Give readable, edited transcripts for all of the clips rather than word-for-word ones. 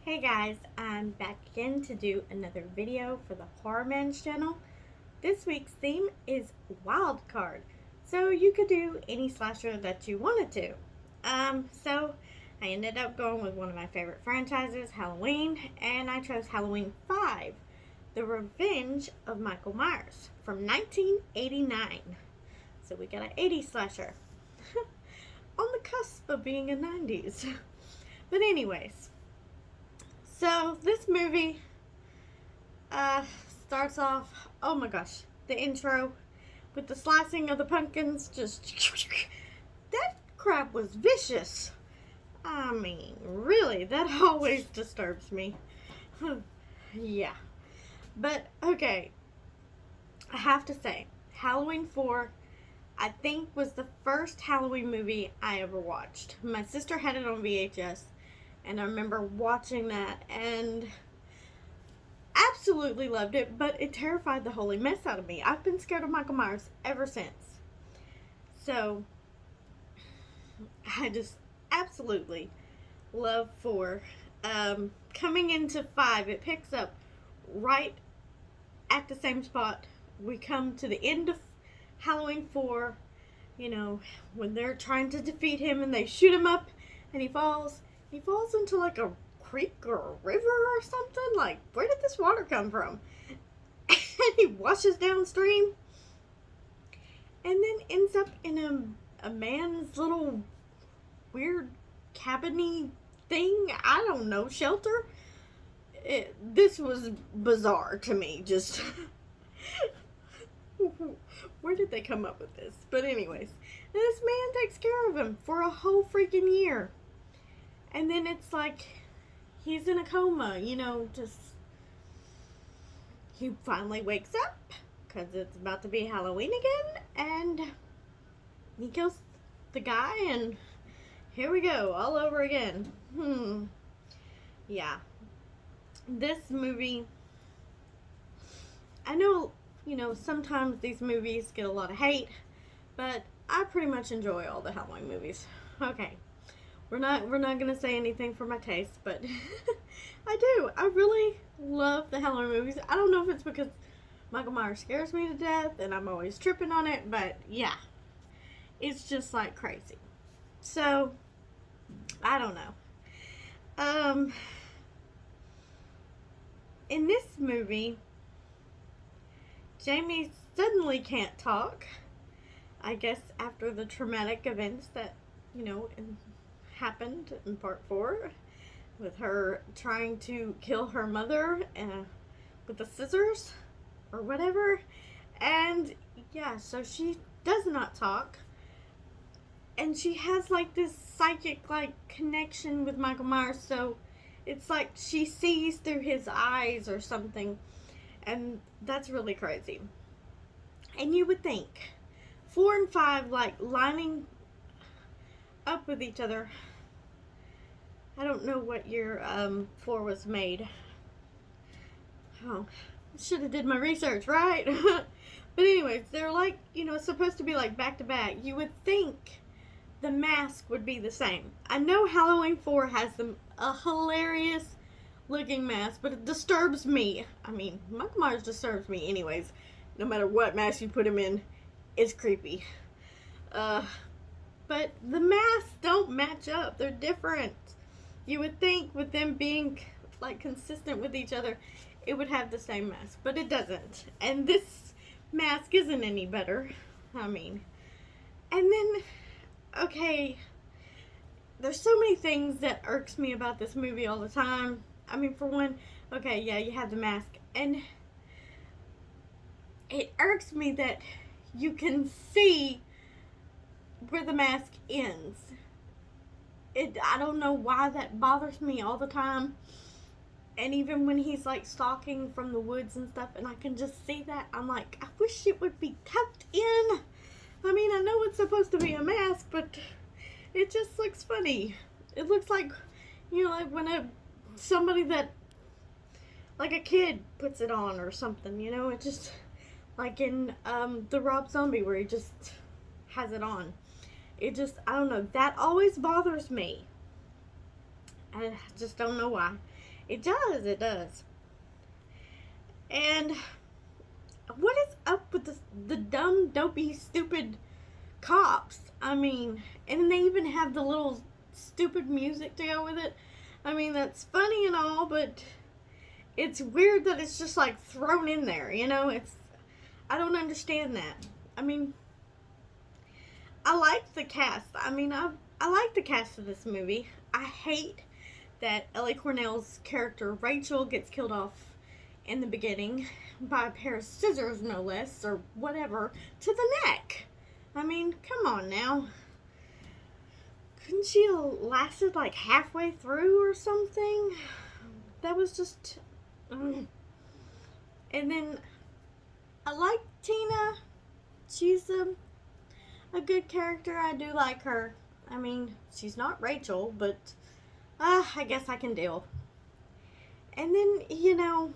Hey guys, I'm back again to do another video for the HORRORman's channel. This week's theme is wild card, so you could do any slasher that you wanted to. So I ended up going with one of my favorite franchises, Halloween, and I chose Halloween 5, The Revenge of Michael Myers from 1989. So we got an 80s slasher on the cusp of being a 90s. But anyways, so this movie starts off, oh my gosh, the intro with the slicing of the pumpkins, just that crap was vicious. I mean, really, that always disturbs me. Yeah. But, okay, I have to say, Halloween 4, I think, was the first Halloween movie I ever watched. My sister had it on VHS, and I remember watching that and absolutely loved it, but it terrified the holy mess out of me. I've been scared of Michael Myers ever since. So, I just absolutely love 4. Coming into 5, it picks up right at the same spot. We come to the end of Halloween 4, you know, when they're trying to defeat him and they shoot him up and he falls. He falls into like a creek or a river or something. Like, where did this water come from? And he washes downstream and then ends up in a man's little weird cabiny thing. I don't know, shelter. This was bizarre to me. Just where did they come up with this? But anyways, this man takes care of him for a whole freaking year. And then it's like he's in a coma, you know, just he finally wakes up because it's about to be Halloween again, and he kills the guy, and here we go, all over again. Yeah. This movie, I know, you know, sometimes these movies get a lot of hate, but I pretty much enjoy all the Halloween movies. Okay. We're not gonna say anything for my taste, but I do. I really love the Halloween movies. I don't know if it's because Michael Myers scares me to death and I'm always tripping on it, but yeah. It's just like crazy. So, I don't know. In this movie, Jamie suddenly can't talk. I guess after the traumatic events that, you know, happened in part 4 with her trying to kill her mother with the scissors or whatever. And yeah, so she does not talk, and she has like this psychic like connection with Michael Myers, so it's like she sees through his eyes or something, and that's really crazy. And you would think 4 and 5 like lining up with each other. I don't know what year 4 was made. Oh, should have did my research, right? But anyways, they're like, you know, supposed to be like back to back. You would think the mask would be the same. I know Halloween 4 has a hilarious looking mask, but it disturbs me. I mean, Michael Myers disturbs me anyways. No matter what mask you put him in, it's creepy. But the masks don't match up. They're different. You would think with them being like consistent with each other, it would have the same mask, but it doesn't. And this mask isn't any better. I mean, and then, okay, there's so many things that irks me about this movie all the time. I mean, for one, okay, yeah, you have the mask, and it irks me that you can see where the mask ends. I don't know why that bothers me all the time. And even when he's like stalking from the woods and stuff, and I can just see that, I'm like, I wish it would be tucked in. I mean, I know it's supposed to be a mask, but it just looks funny. It looks like, you know, like when somebody that, like a kid puts it on or something, you know, it just, like in the Rob Zombie where he just has it on. It just, I don't know, that always bothers me. I just don't know why. It does, it does. And what is up with the dumb, dopey, stupid cops? I mean, and they even have the little stupid music to go with it. I mean, that's funny and all, but it's weird that it's just like thrown in there, you know? I don't understand that. I mean, I like the cast. I mean, I like the cast of this movie. I hate that Ellie Cornell's character, Rachel, gets killed off in the beginning by a pair of scissors, no less, or whatever, to the neck. I mean, come on now. Couldn't she have lasted like halfway through or something? That was just... And then, I like Tina. She's a good character. I do like her. I mean, she's not Rachel, but I guess I can deal. And then, you know,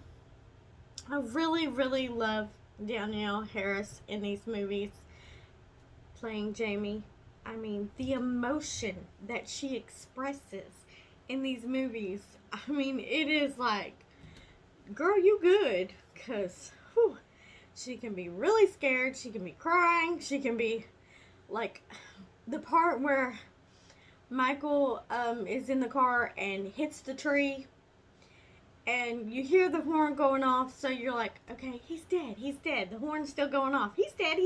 I really, really love Danielle Harris in these movies playing Jamie. I mean, the emotion that she expresses in these movies, I mean, it is like, girl, you good, because she can be really scared, she can be crying, she can be, like, the part where Michael is in the car and hits the tree, and you hear the horn going off, so you're like, okay, he's dead, the horn's still going off, he's dead,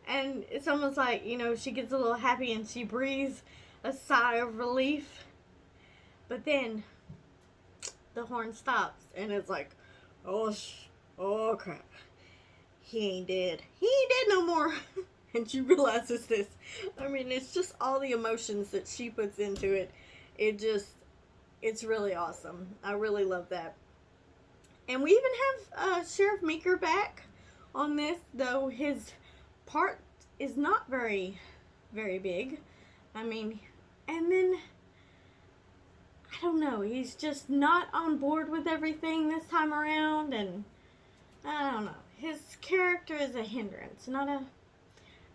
and it's almost like, you know, she gets a little happy and she breathes a sigh of relief, but then the horn stops, and it's like, oh crap, he ain't dead no more. And she realizes this. I mean, it's just all the emotions that she puts into it. It's really awesome. I really love that. And we even have Sheriff Meeker back on this, though his part is not very, very big. I mean, and then, I don't know, he's just not on board with everything this time around, and I don't know. His character is a hindrance,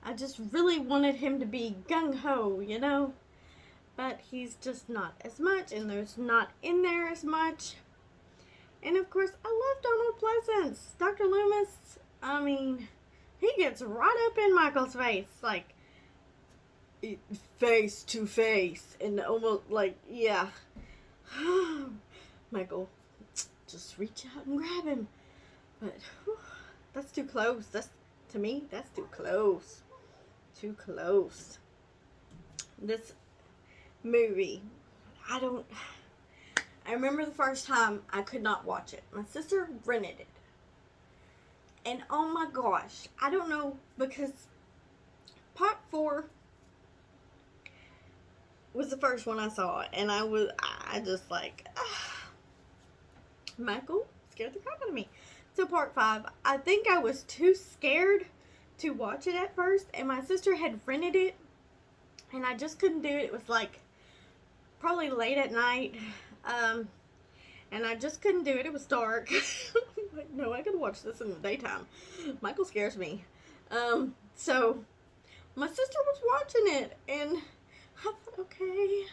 I just really wanted him to be gung-ho, you know? But he's just not as much, and there's not in there as much. And of course, I love Donald Pleasance. Dr. Loomis, I mean, he gets right up in Michael's face, like, face to face, and almost like, yeah. Michael, just reach out and grab him. But, that's too close. To me, that's too close. Too close. This movie, I remember the first time I could not watch it. My sister rented it. And oh my gosh, I don't know, because part 4 was the first one I saw, and I just like, Michael scared the crap out of me. So part 5, I think I was too scared to watch it at first, and my sister had rented it, and I just couldn't do it. It was like probably late at night, and I just couldn't do it. It was dark. Like, no, I could watch this in the daytime. Michael scares me. So my sister was watching it, and I thought, okay,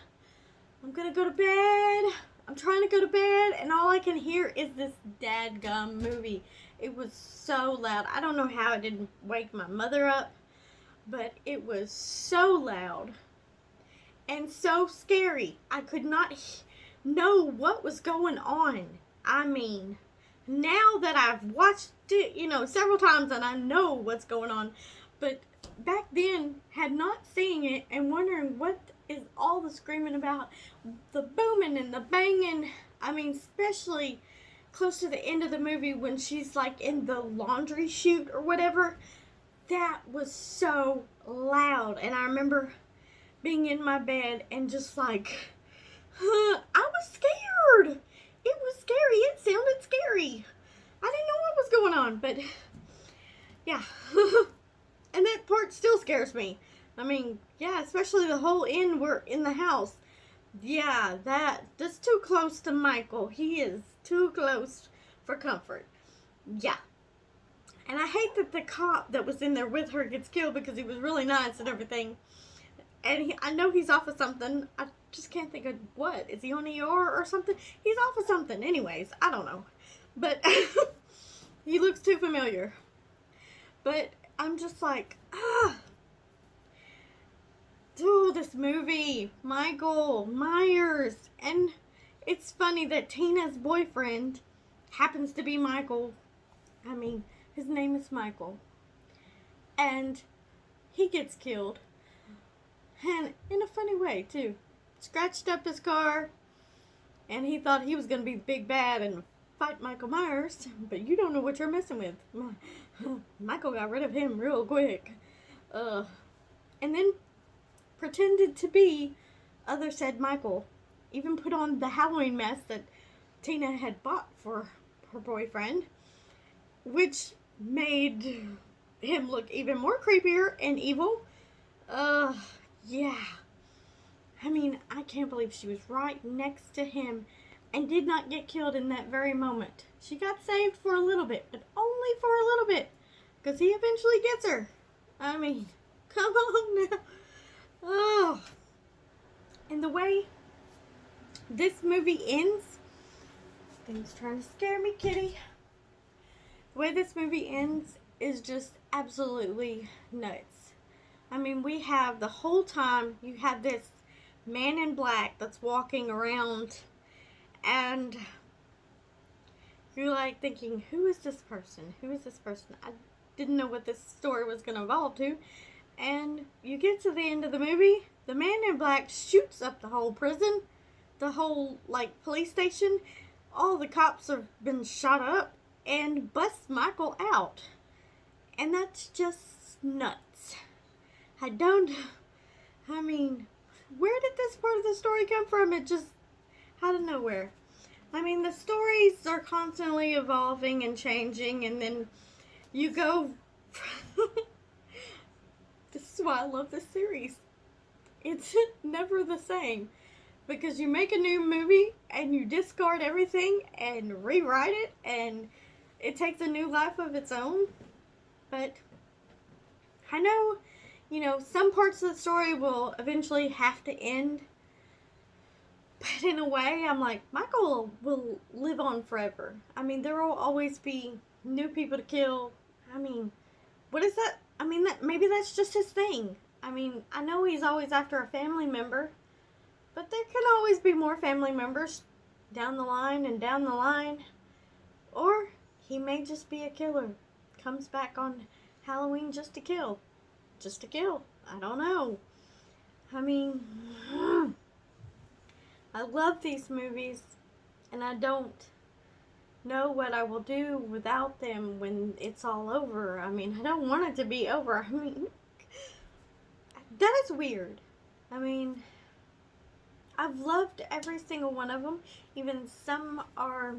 I'm gonna go to bed. I'm trying to go to bed, and all I can hear is this dadgum movie. It was so loud. I don't know how it didn't wake my mother up, but it was so loud and so scary. I could not know what was going on. I mean, now that I've watched it, you know, several times, and I know what's going on, but back then, had not seen it and wondering what is all the screaming about, the booming and the banging. I mean, especially close to the end of the movie when she's like in the laundry chute or whatever. That was so loud, and I remember being in my bed and just like, I was scared. It was scary. It sounded scary. I didn't know what was going on, but yeah. And that part still scares me. I mean, yeah, especially the whole end we're in the house. Yeah, that's too close to Michael. He is too close for comfort. Yeah. And I hate that the cop that was in there with her gets killed, because he was really nice and everything. And I know he's off of something. just can't think of what. Is he on ER or something? He's off of something. Anyways, I don't know. But he looks too familiar. But I'm just like, dude, this movie, Michael Myers. And it's funny that Tina's boyfriend happens to be Michael. I mean, his name is Michael. And he gets killed. And in a funny way, too. Scratched up his car. And he thought he was going to be the big bad and fight Michael Myers. But you don't know what you're messing with. Michael got rid of him real quick. And then pretended to be other said Michael. Even put on the Halloween mask that Tina had bought for her boyfriend. Which made him look even more creepier and evil. Yeah. I mean, I can't believe she was right next to him and did not get killed in that very moment. She got saved for a little bit, but only for a little bit. Because he eventually gets her. I mean, come on now. Oh. And the way this movie ends, things trying to scare me, kitty. The way this movie ends is just absolutely nuts. I mean, we have the whole time, you have this man in black that's walking around, and you're like thinking, who is this person? Who is this person? I didn't know what this story was going to evolve to. And you get to the end of the movie, the man in black shoots up the whole prison, the whole, like, police station. All the cops have been shot up and busts Michael out. And that's just nuts. I mean, where did this part of the story come from? It just, out of nowhere. I mean, the stories are constantly evolving and changing, and then you go, this is why I love this series. It's never the same, because you make a new movie, and you discard everything, and rewrite it, and it takes a new life of its own. But I know, you know, some parts of the story will eventually have to end. But in a way, I'm like, Michael will live on forever. I mean, there will always be new people to kill. I mean, what is that? I mean, maybe that's just his thing. I mean, I know he's always after a family member. But there can always be more family members down the line and down the line. Or he may just be a killer. Comes back on Halloween just to kill. Just to kill. I don't know. I mean, I love these movies, and I don't know what I will do without them when it's all over. I mean, I don't want it to be over. I mean, that is weird. I mean, I've loved every single one of them. Even some are,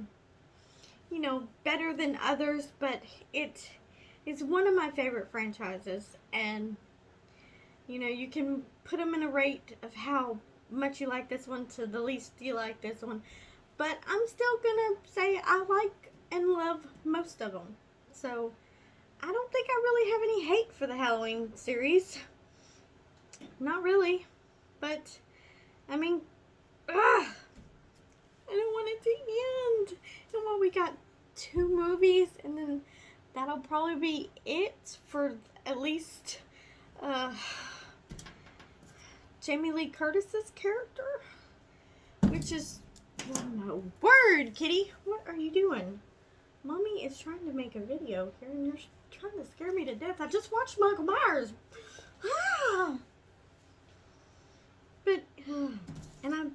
you know, better than others, but it's one of my favorite franchises, and you know, you can put them in a rate of how much you like this one to the least you like this one, but I'm still gonna say I like and love most of them. So I don't think I really have any hate for the Halloween series. Not really, but I mean, I don't want it to end. And well, we got 2 movies, and then that'll probably be it for at least Jamie Lee Curtis's character, which is, oh my word, kitty, what are you doing? Mommy is trying to make a video here, and you're trying to scare me to death. I just watched Michael Myers. But, and I'm,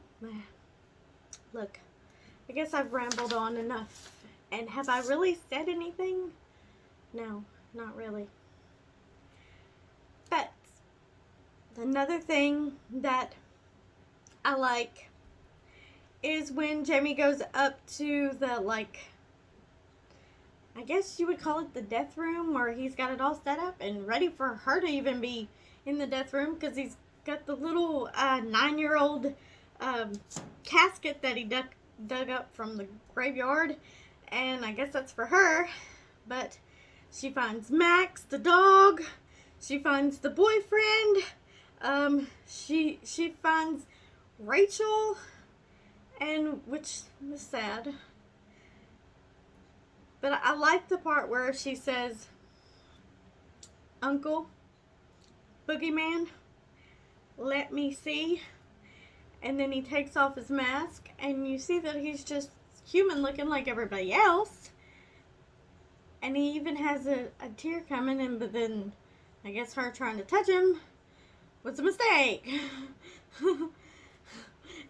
look, I guess I've rambled on enough. And have I really said anything? No, not really. But another thing that I like is when Jamie goes up to the, like, I guess you would call it the death room, where he's got it all set up and ready for her to even be in the death room, because he's got the little 9-year-old casket that he dug up from the graveyard, and I guess that's for her. But she finds Max, the dog. She finds the boyfriend. She finds Rachel, and which was sad. But I like the part where she says, "Uncle, Boogeyman, let me see." And then he takes off his mask, and you see that he's just human looking like everybody else. And he even has a tear coming in, but then I guess her trying to touch him was a mistake.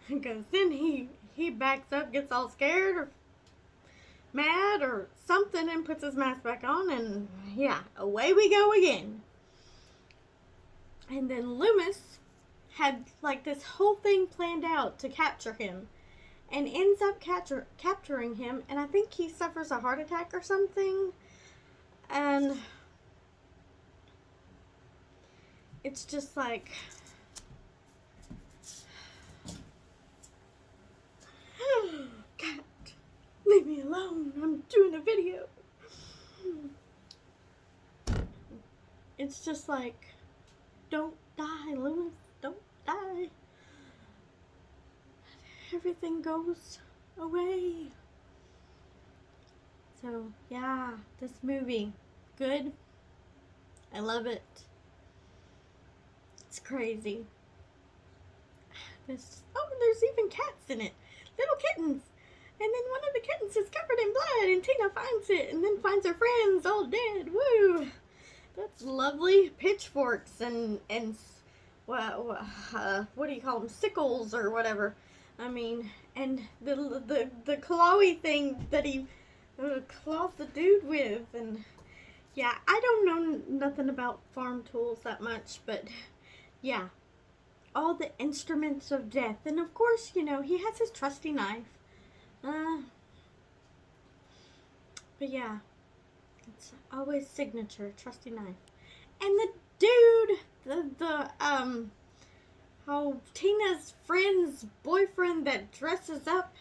Because then he backs up, gets all scared or mad or something, and puts his mask back on, and yeah, away we go again. And then Loomis had like this whole thing planned out to capture him, and ends up capturing him, and I think he suffers a heart attack or something, and it's just like, Cat, leave me alone, I'm doing a video. It's just like, don't die, Loomis, don't die. Everything goes away. So, yeah, this movie, good. I love it. It's crazy. There's even cats in it. Little kittens. And then one of the kittens is covered in blood, and Tina finds it, and then finds her friends all dead. Woo! That's lovely. Pitchforks and what do you call them? Sickles or whatever. I mean, and the clawy thing that he claws the dude with, and yeah, I don't know nothing about farm tools that much, but yeah, all the instruments of death, and of course, you know, he has his trusty knife. But yeah, it's always signature, trusty knife. And the dude, Tina's friend's boyfriend that dresses up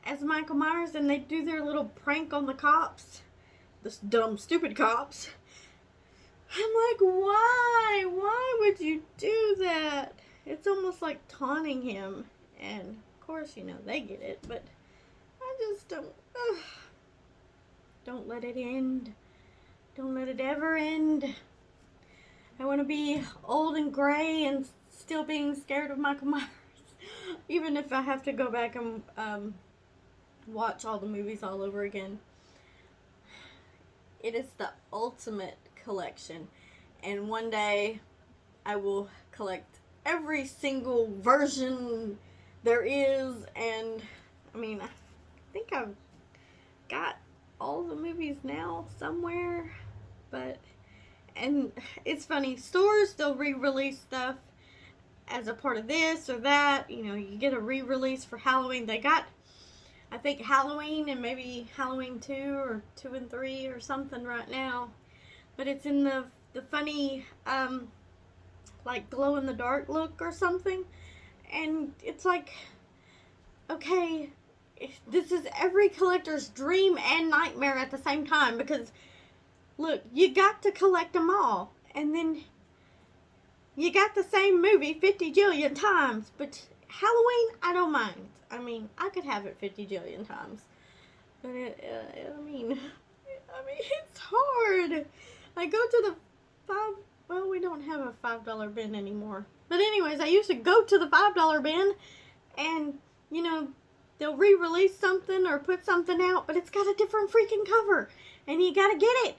as Michael Myers, and they do their little prank on the cops. This dumb, stupid cops. I'm like, why? Why would you do that? It's almost like taunting him. And, of course, you know, they get it, but I just don't. Don't let it end. Don't let it ever end. I want to be old and gray and still being scared of Michael Myers. Even if I have to go back and watch all the movies all over again. It is the ultimate collection. And one day I will collect every single version there is. And I mean, I think I've got all the movies now somewhere. And it's funny, stores, they'll re-release stuff as a part of this or that. You know, you get a re-release for Halloween. They got, I think, Halloween and maybe Halloween 2 or 2 and 3 or something right now. But it's in the funny, like glow-in-the-dark look or something. And it's like, okay, this is every collector's dream and nightmare at the same time. Because, look, you got to collect them all. And then you got the same movie 50 jillion times. But Halloween, I don't mind. I mean, I could have it 50 jillion times. But I mean, it's hard. I go to well, we don't have a $5 bin anymore. But anyways, I used to go to the $5 bin and, you know, they'll re-release something or put something out, but it's got a different freaking cover. And you gotta get it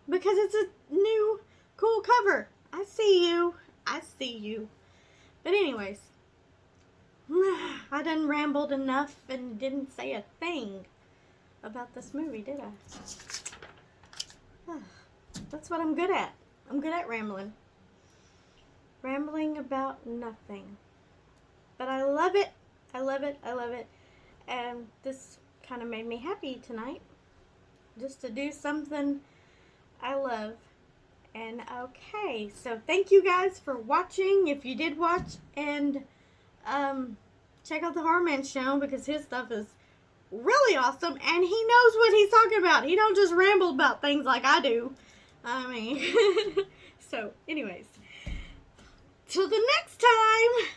because it's a new, cool cover. I see you. I see you. But anyways, I done rambled enough and didn't say a thing about this movie, did I? That's what I'm good at. I'm good at rambling. Rambling about nothing. But I love it. I love it. I love it. And this kind of made me happy tonight. Just to do something I love. And okay, so thank you guys for watching. If you did watch, and check out the TheHORRORman's channel because his stuff is really awesome and he knows what he's talking about. He don't just ramble about things like I do. I mean, so anyways, till the next time.